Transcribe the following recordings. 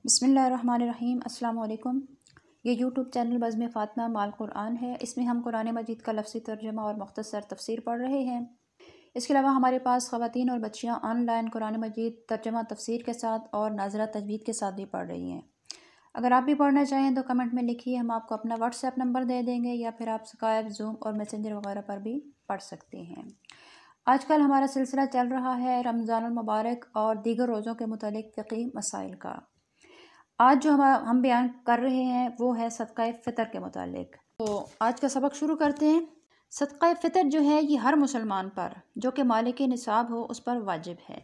बिस्मिल्लाहिर्रहमानिर्रहीम। अस्सलाम वालेकुम। ये यूट्यूब चैनल बज़्म फ़ातिमा माल कुरान है। इसमें हम कुरान मजीद का लफ्ज़ी तर्जुमा और मुख्तसर तफसीर पढ़ रहे हैं। इसके अलावा हमारे पास ख़वातीन और बच्चियाँ ऑनलाइन कुरान मजीद तर्जुमा तफसीर के साथ और नाज़रा तजवीद के साथ भी पढ़ रही हैं। अगर आप भी पढ़ना चाहें तो कमेंट में लिखिए, हम आपको अपना व्हाट्सएप नंबर दे देंगे, या फिर आप स्काइप, जूम और मैसेंजर वगैरह पर भी पढ़ सकते हैं। आजकल हमारा सिलसिला चल रहा है रमज़ानुल मुबारक और दीगर रोज़ों के मुतालिक फ़िक़ही मसाइल का। आज जो हम बयान कर रहे हैं वो है सदक़ा फ़ितर के मुतालिक। तो आज का सबक शुरू करते हैं। सदक़ा फ़ितर जो है ये हर मुसलमान पर जो कि मालिक निसाब हो उस पर वाजिब है,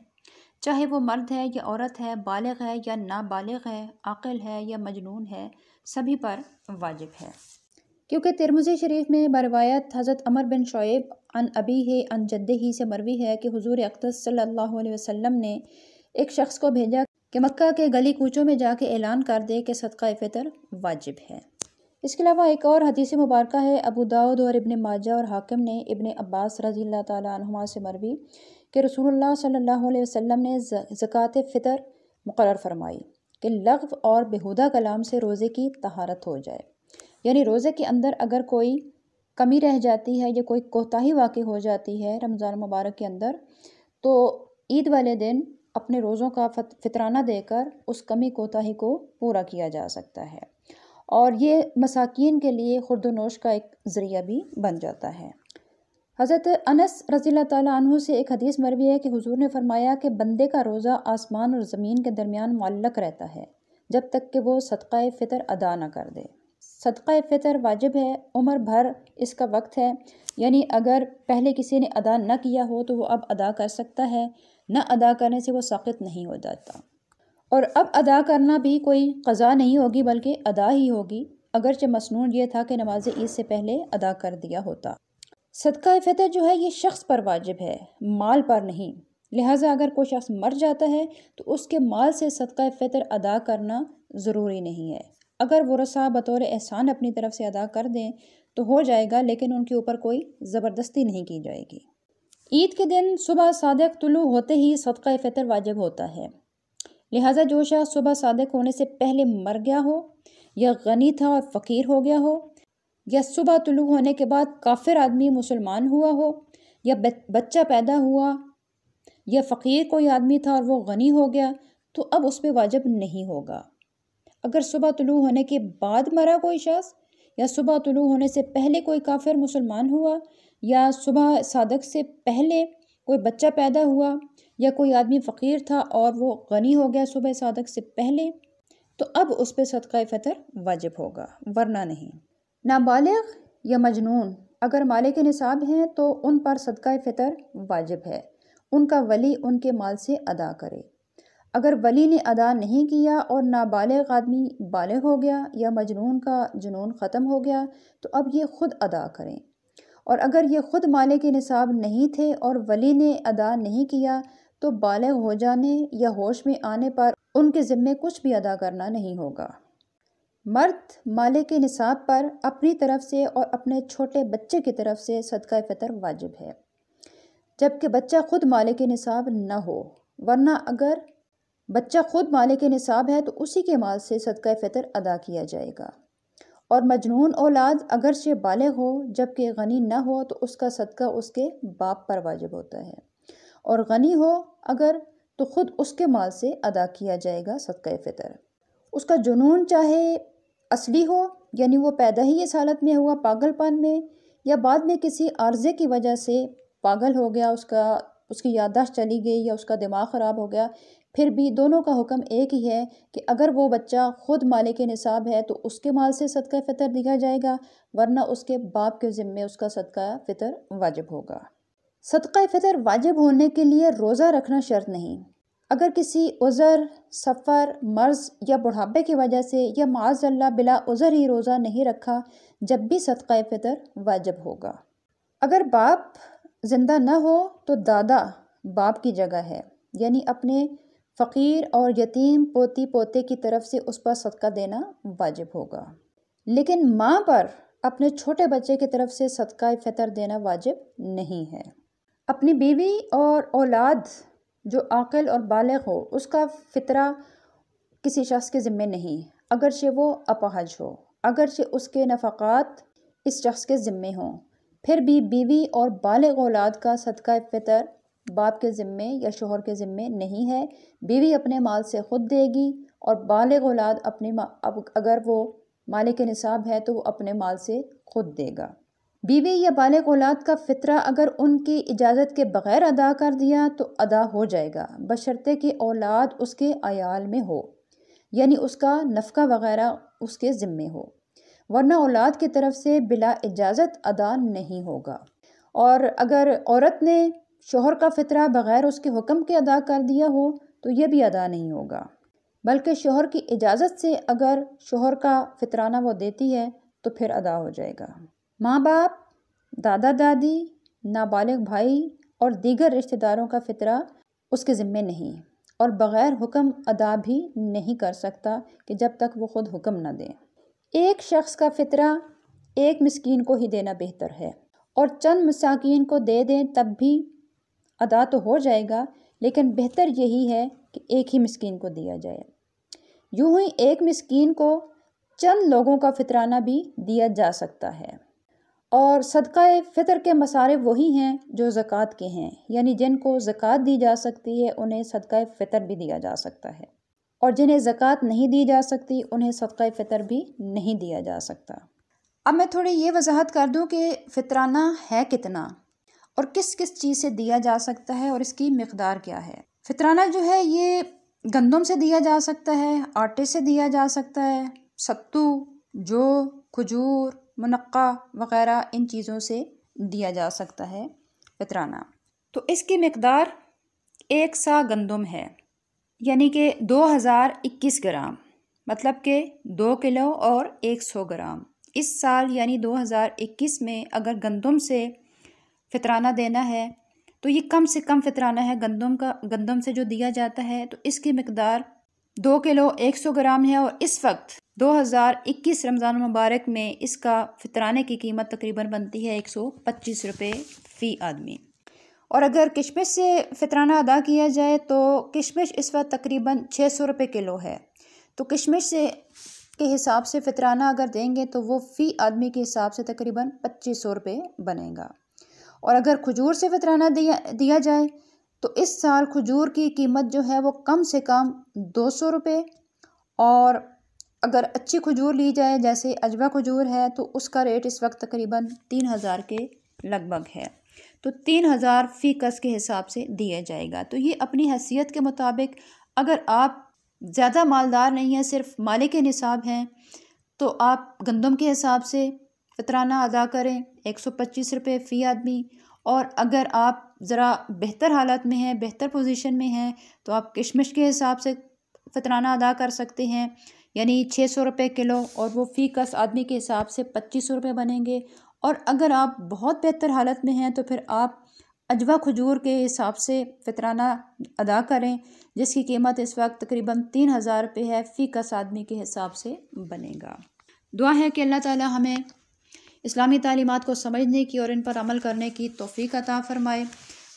चाहे वो मर्द है या औरत है, बालिग है या नाबालिग है, आक़िल है या मजनून है, सभी पर वाजिब है। क्योंकि तिरमिज़ी शरीफ में बरवायत हज़रत अमर बिन शुएब अन अबीही अन जद्दिही से मरवी है कि हुज़ूर अक़दस सल्लल्लाहु अलैहि वसल्लम ने एक शख्स को भेजा कि मक्का के गली कूचों में जाके ऐलान कर दे कि सदक़ा फ़ितर वाजिब है। इसके अलावा एक और हदीस मुबारका है अबू दाऊद और इब्न माजा और हाकिम ने इब्न अब्बास रज़ियल्लाहु ताला अन्हुमा से मरवी कि रसूलुल्लाह सल्लल्लाहु अलैहि वसल्लम ने ज़कात फ़ितर मुक़र्रर फरमाई कि लग़्व और बेहुदा कलाम से रोज़े की तहारत हो जाए। यानी रोज़े के अंदर अगर कोई कमी रह जाती है या कोई कोताही वाक़ई हो जाती है रमज़ान मुबारक के अंदर, तो ईद वाले दिन अपने रोज़ों का फ़ितराना देकर उस कमी कोताही को पूरा किया जा सकता है, और ये मसाकीन के लिए खुर्दनोश का एक ज़रिया भी बन जाता है। हज़रत अनस रज़ियल्लाहु ताला अन्हु से एक हदीस मरवी है कि हुज़ूर ने फरमाया कि बंदे का रोज़ा आसमान और ज़मीन के दरमियान मुअल्लक़ रहता है जब तक कि वो सदक़ा फ़ितर अदा न कर दे। सदक़ा फ़ितर वाजिब है, उम्र भर इसका वक्त है, यानी अगर पहले किसी ने अदा न किया हो तो वो अब अदा कर सकता है, न अदा करने से वो साक़ित नहीं हो जाता। और अब अदा करना भी कोई क़ज़ा नहीं होगी बल्कि अदा ही होगी, अगरचे मसनून ये था कि नमाज ईद से पहले अदा कर दिया होता। सदक़ा फ़ितर जो है ये शख्स पर वाजिब है, माल पर नहीं। लिहाजा अगर कोई शख्स मर जाता है तो उसके माल से सदक़ा फ़ितर अदा करना ज़रूरी नहीं है। अगर वरसा बतौर एहसान अपनी तरफ से अदा कर दें तो हो जाएगा, लेकिन उनके ऊपर कोई ज़बरदस्ती नहीं की जाएगी। ईद के दिन सुबह सादिक तुलू होते ही सदक़ा फ़ितर वाजिब होता है। लिहाजा जो शख्स सुबह सादिक होने से पहले मर गया हो, या गनी था और फ़कीर हो गया हो, या सुबह तुलू होने के बाद काफिर आदमी मुसलमान हुआ हो, या बच्चा पैदा हुआ, या फ़कीर कोई आदमी था और वो गनी हो गया, तो अब उस पर वाजिब नहीं होगा। अगर सुबह तुलू होने के बाद मरा कोई शख्स, या सुबह तुलू होने से पहले कोई काफिर मुसलमान हुआ, या सुबह सादिक से पहले कोई बच्चा पैदा हुआ, या कोई आदमी फ़कीर था और वो गनी हो गया सुबह सादिक से पहले, तो अब उस पर सदक़ा फ़ितर वाजिब होगा, वरना नहीं। नाबालिग या मजनून अगर मालिक निसाब हैं तो उन पर सदक़ा फ़ितर वाजिब है, उनका वली उनके माल से अदा करे। अगर वली ने अदा नहीं किया और नाबालिग आदमी बालिग हो गया या मजनून का जुनून ख़त्म हो गया तो अब ये ख़ुद अदा करें। और अगर ये ख़ुद मालिक निसाब नहीं थे और वली ने अदा नहीं किया तो बालिग हो जाने या होश में आने पर उनके ज़िम्मे कुछ भी अदा करना नहीं होगा। मर्द मालिक निसाब पर अपनी तरफ से और अपने छोटे बच्चे की तरफ से सदक़ा फ़ितर वाजिब है, जबकि बच्चा ख़ुद मालिक निसाब न हो, वरना अगर बच्चा ख़ुद मालिक निसाब है तो उसी के माल से सदक़ा फ़ितर अदा किया जाएगा। और मजनून औलाद अगरचे बालिग हो जबकि गनी न हो तो उसका सदका उसके बाप पर वाजिब होता है, और गनी हो अगर तो ख़ुद उसके माल से अदा किया जाएगा सदक़ा फ़ितर। उसका जुनून चाहे असली हो, यानी वो पैदा ही इस हालत में हुआ पागलपन में, या बाद में किसी आर्ज़े की वजह से पागल हो गया, उसकी याददाश्त चली गई या उसका दिमाग ख़राब हो गया, फिर भी दोनों का हुक्म एक ही है कि अगर वो बच्चा ख़ुद मालिक निसाब है तो उसके माल से सदक़ा फ़ितर दिया जाएगा, वरना उसके बाप के ज़िम्मे उसका सदक़ा फ़ितर वाजिब होगा। सदक़ा फ़ितर वाजिब होने के लिए रोज़ा रखना शर्त नहीं। अगर किसी उज़र, सफ़र, मर्ज़ या बुढ़ापे की वजह से या माअज़ल्लाह बिला उज़र ही रोज़ा नहीं रखा, जब भी सदक़ा फ़ितर वाजिब होगा। अगर बाप ज़िंदा न हो तो दादा बाप की जगह है, यानी अपने फ़कीर और यतीम पोती पोते की तरफ से उस पर सदका देना वाजिब होगा। लेकिन माँ पर अपने छोटे बच्चे की तरफ से सदका फ़ितर देना वाजिब नहीं है। अपनी बीवी और औलाद जो आक़िल और बालिग हो उसका फ़ितरा کسی شخص کے ذمے نہیں، اگرچہ وہ اپاہج ہو، اگرچہ اس کے نفقات اس شخص کے ذمے ہوں، پھر بھی بیوی اور بالغ اولاد کا صدقہ فطر باپ کے ذمے یا شوہر کے ذمے نہیں ہے۔ بیوی اپنے مال سے خود دے گی اور بالغ اولاد اگر وہ مالک نصاب ہے تو وہ اپنے مال سے خود دے گا۔ بیوی یا بالغ اولاد کا فطرہ اگر ان کی اجازت کے بغیر ادا کر دیا تو ادا ہو جائے گا، بشرطے کہ اولاد اس کے عیال میں ہو، یعنی اس کا نفقہ وغیرہ اس کے ذمے ہو، ورنہ اولاد کی طرف سے بلا اجازت ادا نہیں ہوگا۔ اور اگر عورت نے شوہر کا فطرہ بغیر اس کے حکم کے ادا کر دیا ہو تو یہ بھی ادا نہیں ہوگا، بلکہ شوہر کی اجازت سے اگر شوہر کا فطرانہ وہ دیتی ہے تو پھر ادا ہو جائے گا۔ ماں باپ، دادا دادی، نابالغ بھائی اور دیگر رشتہ داروں کا فطرہ اس کے ذمے نہیں، اور بغیر حکم ادا بھی نہیں کر سکتا کہ جب تک وہ خود حکم نہ دیں۔ ایک شخص کا فطرہ ایک مسکین کو ہی دینا بہتر ہے، اور چند مساکین کو دے دیں تب بھی ادا تو ہو جائے گا، لیکن بہتر یہی ہے کہ ایک ہی مسکین کو دیا جائے۔ یوں ہی ایک مسکین کو چند لوگوں کا فطرانہ بھی دیا جا سکتا ہے۔ اور صدقہ فطر کے مصارف وہی ہیں جو زکوٰۃ کے ہیں، یعنی جن کو زکوٰۃ دی جا سکتی ہے انہیں صدقہ فطر بھی دیا جا سکتا ہے، اور جنہیں زکوٰۃ نہیں دی جا سکتی انہیں صدقہ فطر بھی نہیں دیا جا سکتا۔ اب میں تھوڑی یہ وضاحت کر دوں کہ فطرانہ ہے کتنا اور کس کس چیز سے دیا جا سکتا ہے اور اس کی مقدار کیا ہے۔ فطرانہ جو ہے یہ گندم سے دیا جا سکتا ہے، آٹے سے دیا جا سکتا ہے، ستو، جو، کھجور، منقع وغیرہ ان چیزوں سے دیا جا سکتا ہے فطرانہ۔ تو اس کی مقدار 1 سا گندم ہے، یعنی کہ 2021 گرام، مطلب کہ 2 کلو اور 100 گرام۔ اس سال یعنی 2021 میں اگر گندم سے فطرانہ دینا ہے تو یہ کم سے کم فطرانہ ہے گندم سے جو دیا جاتا ہے، تو اس کی مقدار 2 کلو 100 گرام ہے، اور اس وقت 2021 رمضان المبارک میں اس کا فطرانے کی قیمت تقریباً بنتی ہے 125 روپے فی آدمی۔ اور اگر کشمش سے فطرانہ ادا کیا جائے تو کشمش اس وقت تقریباً 600 روپے کلو ہے، تو کشمش کے حساب سے فطرانہ اگر دیں گے تو وہ فی آدمی کے حساب سے تقریباً 2500 روپے بنے گا۔ اور اگر کھجور سے فطرانہ دیا جائے تو اس سال کھجور کی قیمت جو ہے وہ کم سے کم 200 روپے، اور اگر اچھی کھجور لی جائے جیسے اجوا کھجور ہے تو اس کا ریٹ اس وقت تقریباً 3000 کے لگ بھگ ہے، تو 3000 فی کس کے حساب سے دیا جائے گا۔ تو یہ اپنی حیثیت کے مطابق، اگر آپ زیادہ مالدار نہیں ہیں، صرف مالک نصاب ہیں، تو آپ گندم کے حساب سے فطرانہ ادا کریں 125 روپے فی آدمی، اور اگر آپ ذرا بہتر حالت میں ہیں، بہتر پوزیشن میں ہیں، تو آپ کشمش کے حساب سے فطرانہ ادا کر سکتے ہیں، یعنی 600 روپے کلو، اور وہ فی کس آدمی کے حساب سے 2500 روپے بنیں گے۔ اور اگر آپ بہت بہتر حالت میں ہیں تو پھر آپ اجوا کھجور کے حساب سے فطرانہ ادا کریں، جس کی قیمت اس وقت تقریباً 3000 روپے ہے، فی کس آدمی کے حساب سے بنے گا۔ دعا ہے کہ اللہ تعالی ہمیں اسلامی تعلیمات کو سمجھنے کی اور ان پر عمل کرنے کی توفیق عطا فرمائے،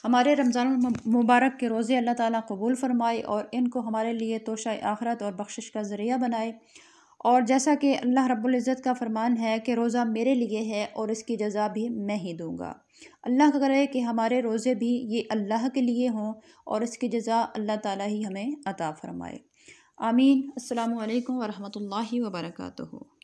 ہمارے رمضان المبارک کے روزے اللہ تعالیٰ قبول فرمائے اور ان کو ہمارے لیے توشہ آخرت اور بخشش کا ذریعہ بنائے۔ اور جیسا کہ اللہ رب العزت کا فرمان ہے کہ روزہ میرے لیے ہے اور اس کی جزا بھی میں ہی دوں گا، اللہ کرے کہ ہمارے روزے بھی یہ اللہ کے لیے ہوں اور اس کی جزا اللہ تعالیٰ ہی ہمیں عطا فرمائے۔ آمین۔ السلام علیکم ورحمۃ اللہ وبرکاتہ۔